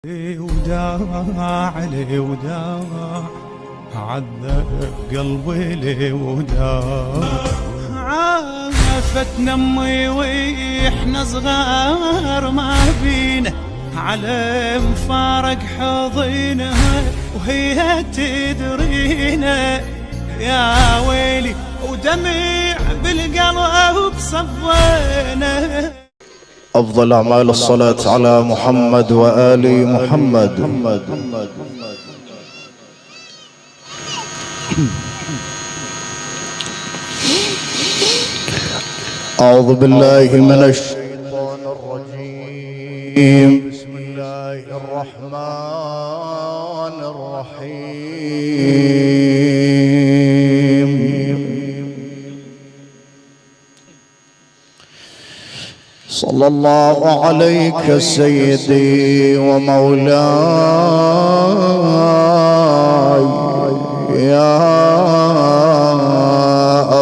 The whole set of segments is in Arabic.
وداع علي وداع عذب قلبي لي وداع عافتنا امي واحنا صغار ما بينا على مفارق حضينها وهي تدرينا يا ويلي ودمع بالقلب صبينا. أفضل أعمال الصلاة على محمد وآل محمد. أعوذ بالله من الشيطان الرجيم. بسم الله الرحمن الرحيم. صلى الله عليك سيدي ومولاي يا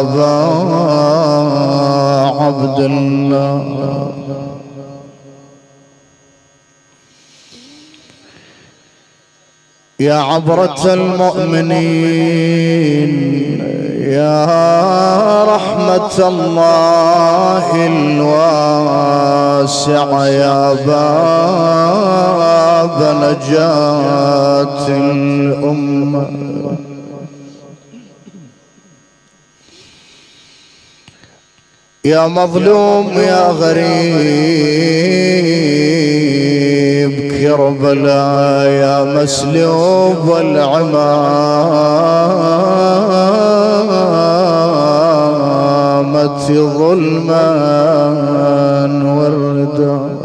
أبا عبد الله. يا عبرة المؤمنين يا رحمة الله الواسعة يا باب نجاة الأمة. يا مظلوم يا غريب كربلاء يا مسلوب العمامة ظلما والرداء.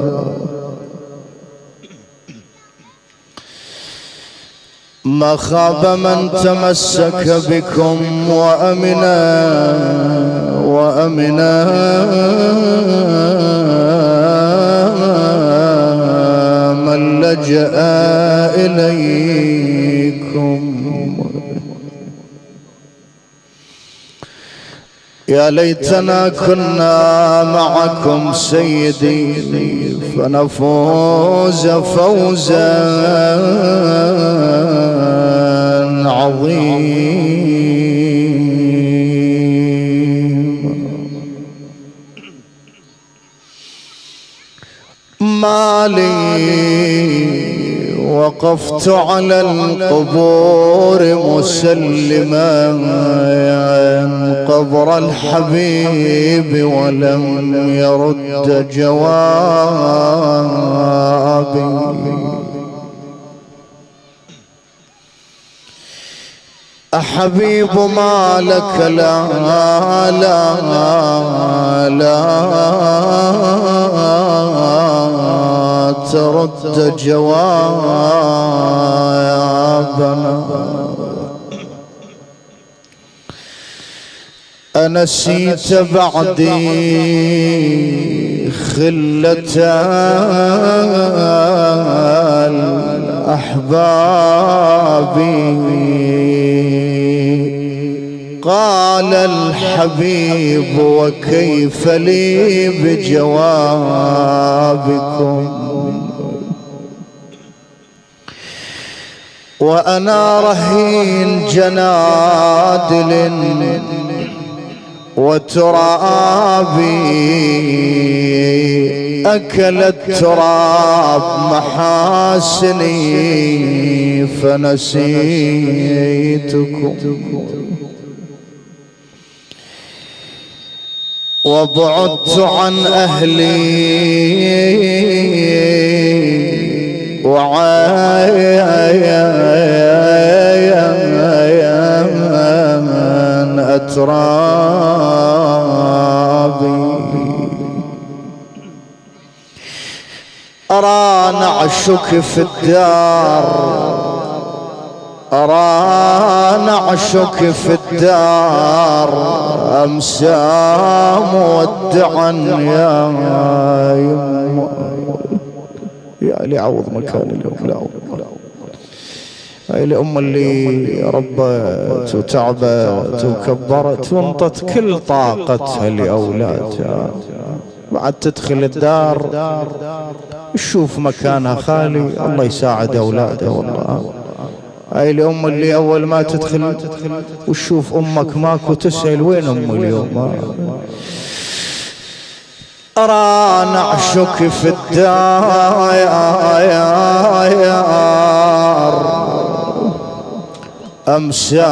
ما خاب من تمسك بكم وأمنا من لجأ إليكم. يا ليتنا كنا معكم سيدي فنفوز فوزا عظيما. ما لي وقفت على القبور مسلما قبر الحبيب ولم يرد جوابي. أحبيب ما لك لا لا لا ترد جوابنا. أنسيت بعدي خلة الأحباب. قال الحبيب وكيف لي بجوابكم وأنا رهين جنادل وترابي أكل التراب محاسني فنسيتكم وبعدت عن أهلي وعين أترابي. أرى نعشك في الدار أرى نعشك في الدار أمسى مودعا يا يما. يا لعوض مكان اليوم لا هاي الأمة اللي ربت وتعبت وكبرت وانطت كل طاقتها لأولادها بعد تدخل الدار شوف مكانها خالي، الله يساعد أولاده والله. هاي الأم اللي أول ما تدخل وتشوف أمك ماكو تسأل وين أم اليوم. أرى نعشك في الدار أمسى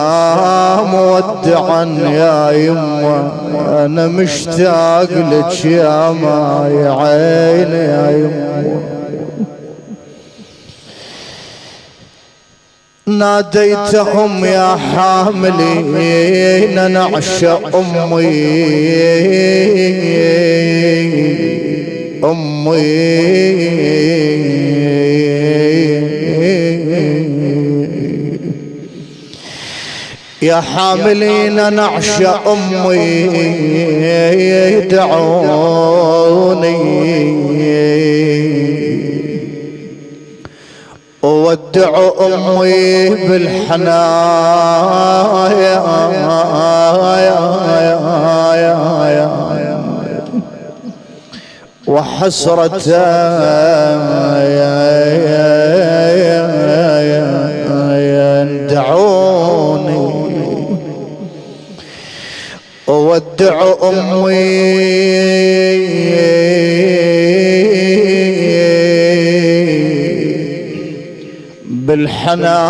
مودعا يا يمه، أنا مشتاق لك يا ماي عيني يا يمه. ناديتهم يا حاملين نعش أمي يا حاملين نعش أمي دعوني وودعوا أمي بالحنايا وحسرة دعوني وودعوا أمي بالحنان.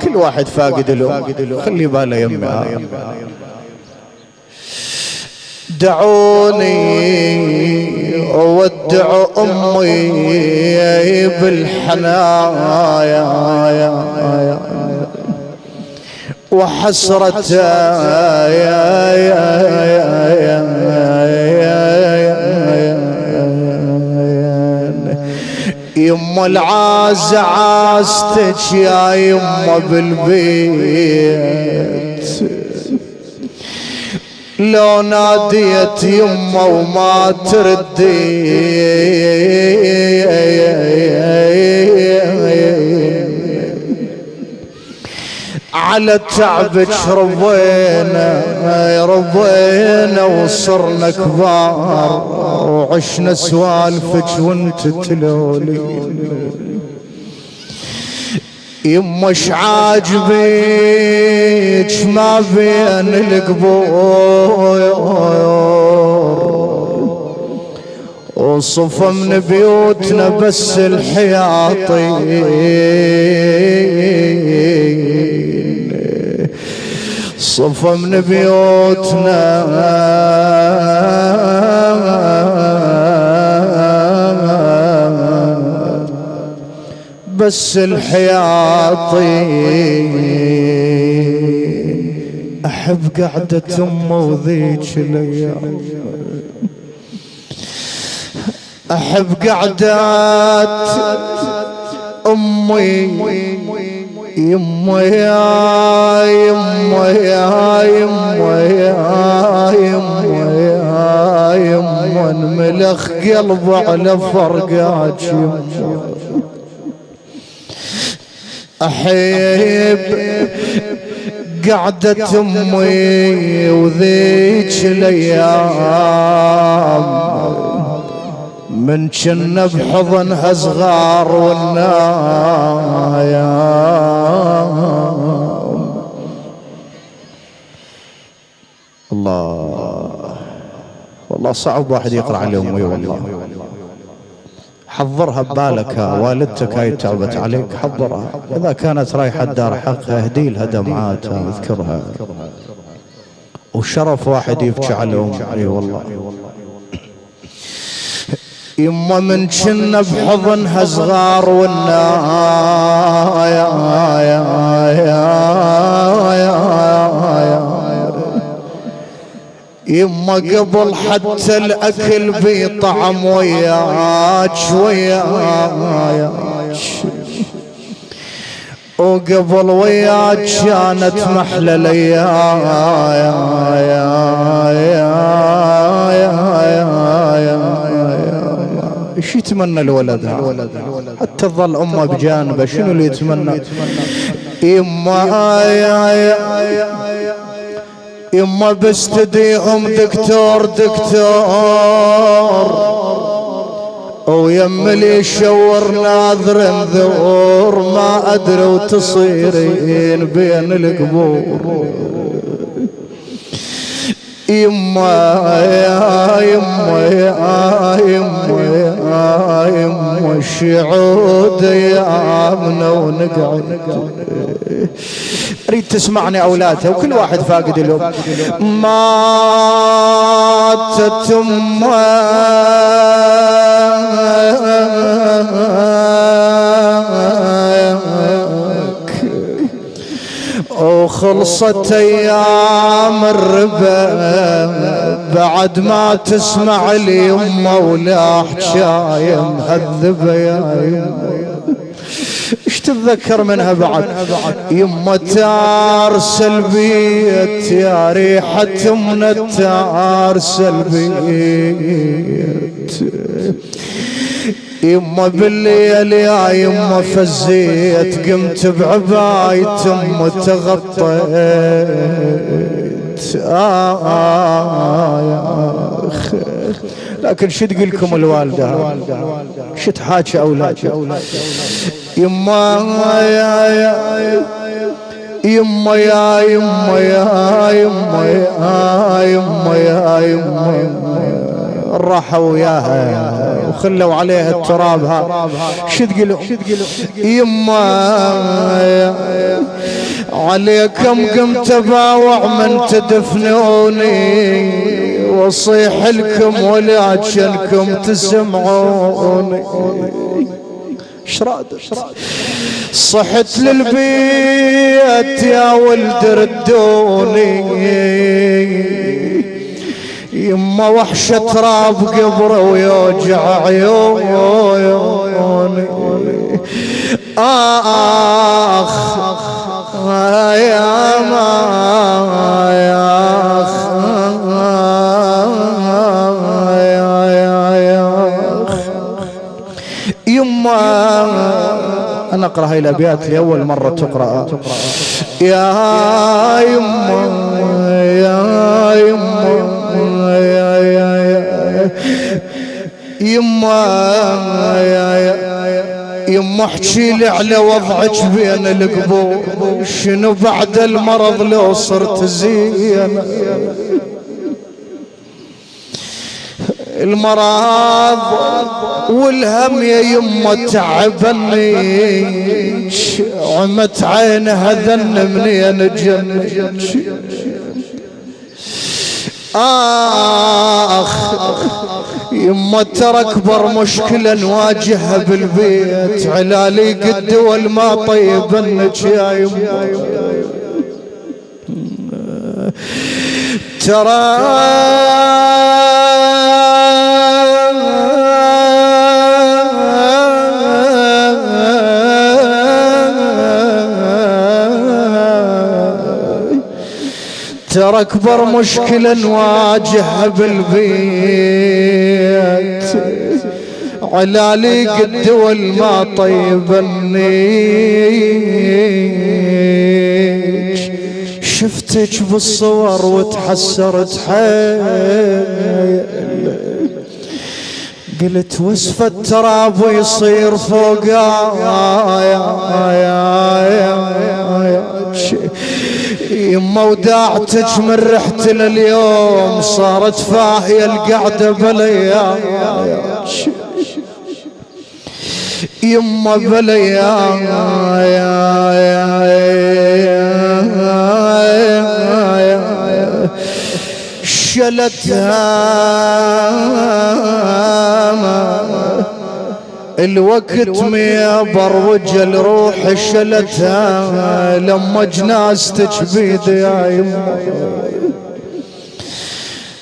كل واحد فاقد له، خلي باله يمه. دعوني وودعوا أمي بالحنايا وحسرة يما العاز عازتك يا يما بالبيت، لو ناديت يما وما تردي على تعبك ربينا وصرنا كبار وعشنا سوالفك وانت تلولي. يمش عاجبك ما بين القبور وصفة من بيوتنا بس الحياطين، صفة من بيوتنا بس الحياطين. أحب قعدة أمه وذيك الأيام، أحب قعدات أمي يما يا يما يا يما يا يما يا يما انملخ قلبه على فرقات يما. أحب قعدة أمي وذيك الأيام من كنا بحضنها صغار والنايام. الله والله صعب واحد يقرأ على أمي والله. حضرها ببالك، والدتك هاي تعبت عليك، حضرها. إذا كانت رايحة الدار حقها اهدي لها دمعاتها واذكرها. وشرف واحد يبكي على أمي والله. يما من كنا بحضنها صغار يما قبل حتى الأكل بيطعم وياك وقبل وياك كانت محلى ايش يتمنى الولد حتى تظل امه بجانبه؟ شنو اللي يتمنى؟ يما بس تديهم دكتور ويم اللي يشور ناظر انذور ما ادري وتصيرين بين القبور. يما يا يما يا يما يا يما الشعود يا امنا ونقعد. اريد تسمعني اولادها وكل واحد فاقد اليوم. ماتت وخلصت ايام الربا بعد ما تسمع لي يمه ولا حجايه مهذبه يا يمه. ايش تتذكر منها بعد؟ يمه تارسل البيت يا ريحه من التارسل البيت. يما بالليل يا يما فزيت قمت بعباية ام تغطيت. يا اخي لكن شو تقول لكم الوالده؟ شو تحاكي اولاد؟ يما يا يما يا يما يا يما يا يما يا يما راحوا وياها وخلوا عليها التراب. ها شو تقولوا؟ يما عليكم قمت باوع من تدفنوني واصيح لكم ولكنكم تسمعوني. شراد صحت للبيت يا ولد ردوني. يما وحشة تراب قبره ويوجع عيوني. آخ يا ما يا أخ يا أخ. يما أنا أقرأ هاي الأبيات لأول مرة تقرأ. يا يما يا يما يما احكي لي على وضعك بين القبور. شنو بعد المرض لو صرت زين؟ المرض والهم يا يما تعبني. عمت عينها ذن منين جنك. آخ يما ترى أكبر مشكلة نواجهها بالبيت علالي قد والما طيب انك يا يما. ترى ترى أكبر مشكلة نواجهها بالبيت علالي قد والما طيب النيج. شفتك بالصور وتحسرت حيل قلت وصف التراب ويصير يما وداعتك من رحت لليوم صارت فاهية القعدة بليا يما بليا شلتها الوقت ميبر وجل روح شلتها لما جنازتك بيد يا يما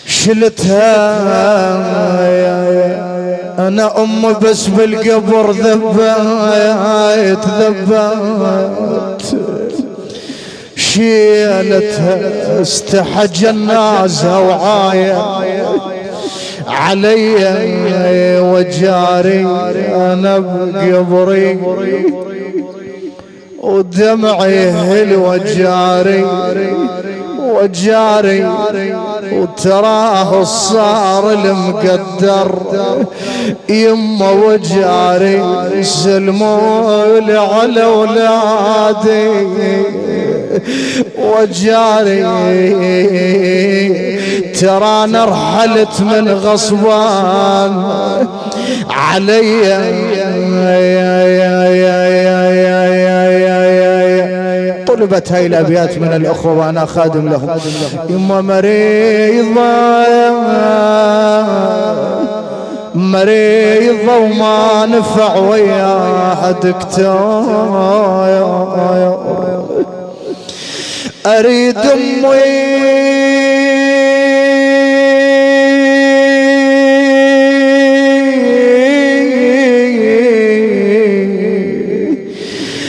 شلتها. انا ام بس بالقبر ذبت شيلتها استحى جنازها وعاية علي وجاري انا بقبري ودمعي هل وجاري وجاري وتراه صار المقدر يما وجاري سلموا لي على اولادي وجاري ترى انا رحلت من غصبان علي طلبت هاي الابيات من الاخوه وانا خادم لهم. يما مريضة وما نفع وياها دكتور اريد امي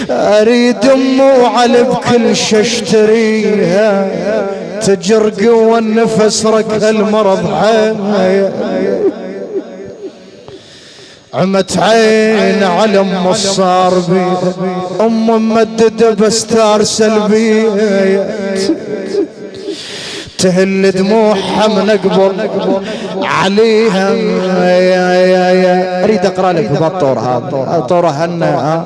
اريد امه على بكل شي اشتريها تجر قوة النفس رك هالمرض عمت عين على ام الصار بي ام ممدده باستار سلبيه تهل دموعها من اقبل عليها. اريد اقرا لك بهالطور هذا طوره هنا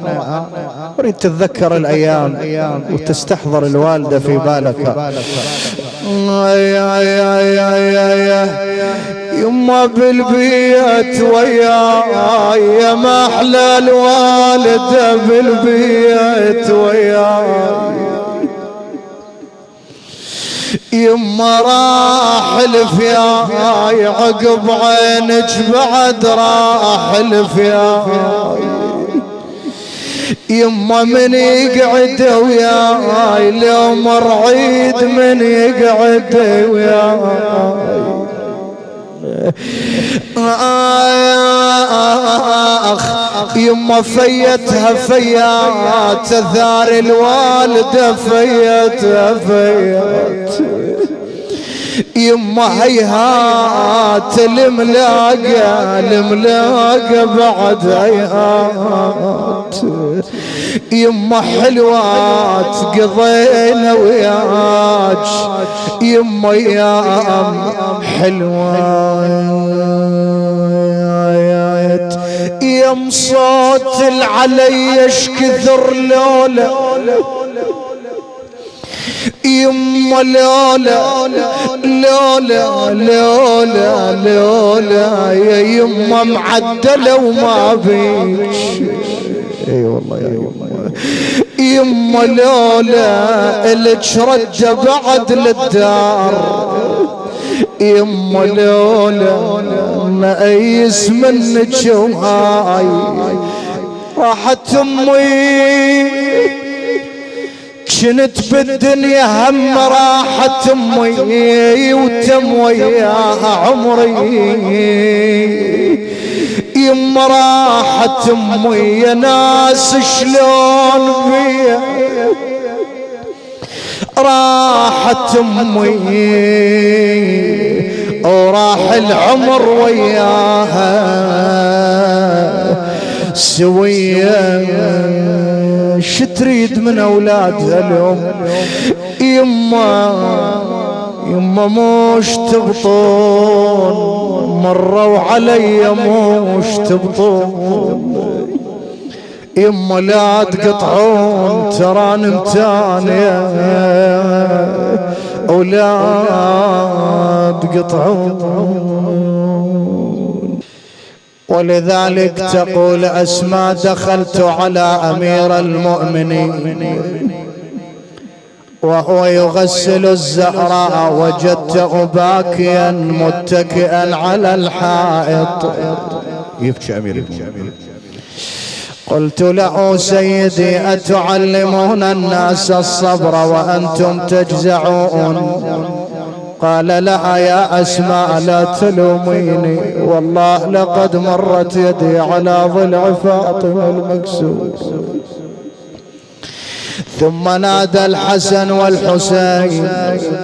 اريد تتذكر الايام وتستحضر الوالده في بالك. يما بالبيت وياي ما احلى الوالده بالبيت وياي يما راح الفياي عقب عينك بعد راح الفياي يما من يقعد وياي لو مر عيد من يقعد وياي يما فيتها فيات ثار الوالدة فيتها فيات يما هيهات الملاقة بعد هيهات يما حلوات قضينا وياك يما يا حلوات يم صوت العلي اش كثر لولا يما لولا لولا لولا لولا يا يما معدله وما بيك اي والله يا يما لولا الك رجع بعد للدار يما لولا ما ايس منك وهاي راحت امي كنت بالدنيا هم راحت امي وتم وياها عمري يما راحت امي يا ناس شلون بيا راحت امي وراح العمر وياها سوية شتريد من اولادها اليوم يما موش تبطون مروا علي موش تبطون يما لا تقطعون ترى نمتان يا اولاد قطعون. ولذلك تقول أسماء دخلت على أمير المؤمنين وهو يغسل الزهراء وجدته باكيا متكئا على الحائط يبكي أمير المؤمنين. قلت له سيدي أتعلمون الناس الصبر وأنتم تجزعون؟ قال لها يا أسماء لا تلوميني والله لقد مرت يدي على ضلع فاطمة المكسور. ثم نادى الحسن والحسين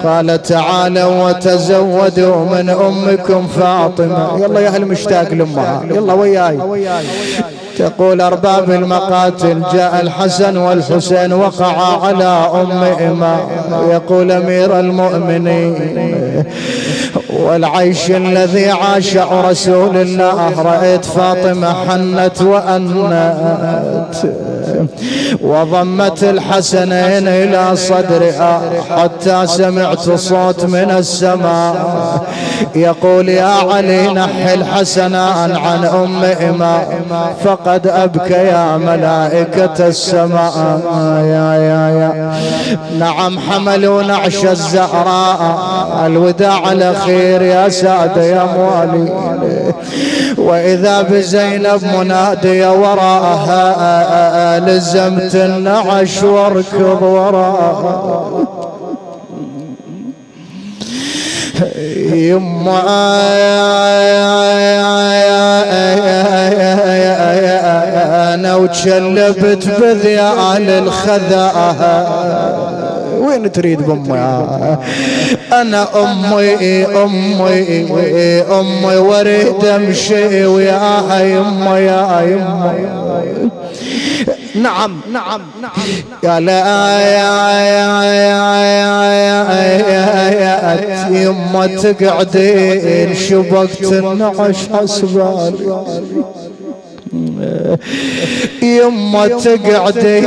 قال تعالوا وتزودوا من أمكم فاطمة. يلا يا أهل مشتاق لأمها يلا وياي تقول أرباب المقاتل جاء الحسن والحسين وقعا على أم إمام. يقول أمير المؤمنين والعيش الذي عاش رسول الله رأيت فاطمة حنت وأنت وضمت الحسنين إلى صدرها حتى سمعت صوت من السماء يقول يا علي نحي الحسنان عن أم إمام فقد أبكيا ملائكة السماء. يا نعم حملوا نعش الزهراء الوداع الأخير يا سادة يا موالي وإذا بزينب منادية وراءها لزمت النعش واركض وراءها. يما أنا وتشلبت بذيال الخذاها. وين تريد بأمي؟ أنا أمي وريد أمشي وياها يما يا يما. نعم يا لا يا يما تقعدين شبكت النعش حسبالي يما تقعدين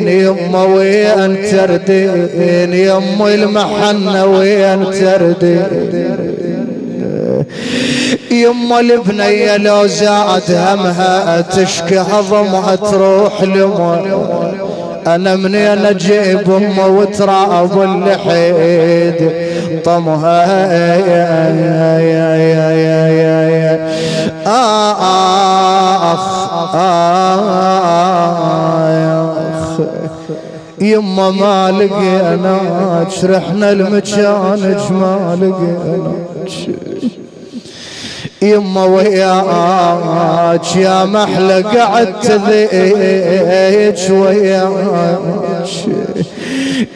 يما وين تردين يما المحنة وين تردين يما البنية لو زاد همها تشكي هضمها تروح لما أنا منين أجيب أمه وتراب اللحيد طمها يما ما لقينا شرحنا المكانج ما لقينا يما وياك يا محلى قعدت ذيك وياك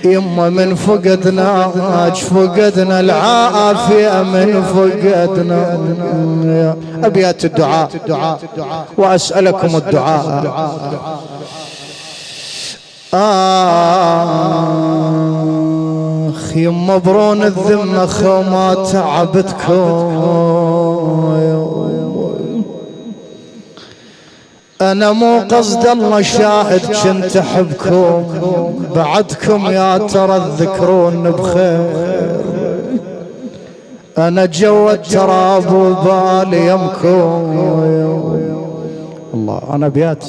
يما من فقدناك فقدنا العافية من فقدنا. أبيات الدعاء وأسألكم الدعاء. يما برون الذمة خما تعبتكم أنا مو قصد الله شاهد كنت أحبكم بعدكم يا ترى تذكرون بخير أنا جو التراب وبالي يمكم. الله أنا أبيات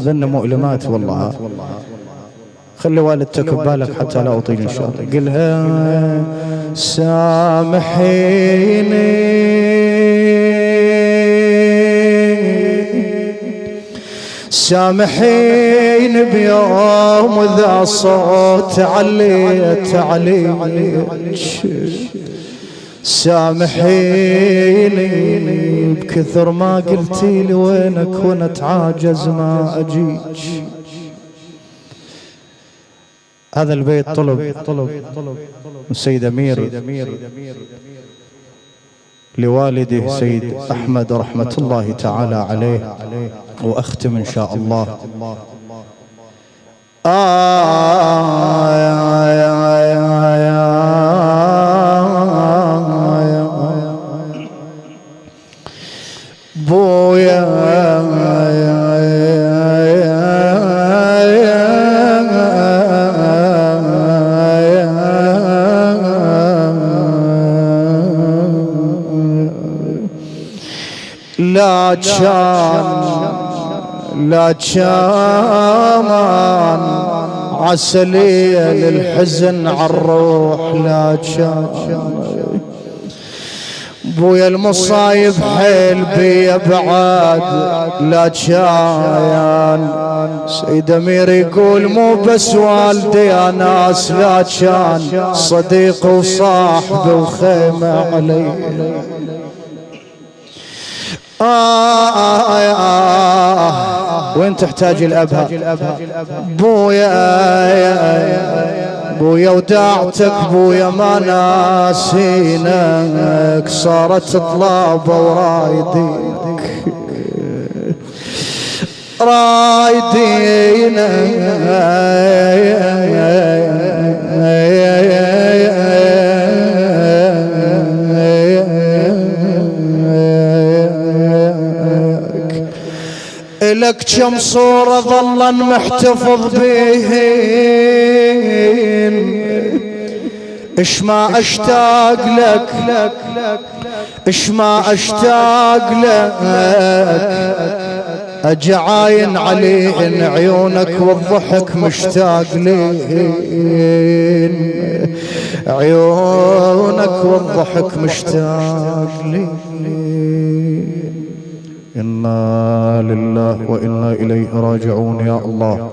ذن مؤلمات والله. خلي والدتك ببالك حتى لا أطيل إن شاء الله. قلها سامحيني بيوم ذا صوت عليت عليك سامحيني بكثر ما قلتي لي وينك وانا اتعاجز ما اجيك. هذا البيت طلب السيد أمير لوالده سيد أحمد رحمة الله تعالى عليه وأختم إن شاء الله. بويا لا كان عسلي للحزن عالروح لا كان بويا المصايب حيل بيا بعاد لا كان سيد أمير يقول مو بس والدي يا ناس لا كان صديق وصاحب وخيمة علي. وين تحتاج الأبها بويا وداعتك بويا ما ناسينك صارت طلابة ورايديك رايدينا لك كم صورة ظلا محتفظ بيهن اش ما اشتاق لك اش ما اشتاق لك اجعاين علي ان عيونك والضحك مشتاق لين عيونك والضحك مشتاق لين. إنا لله وإنا إليه راجعون يا الله.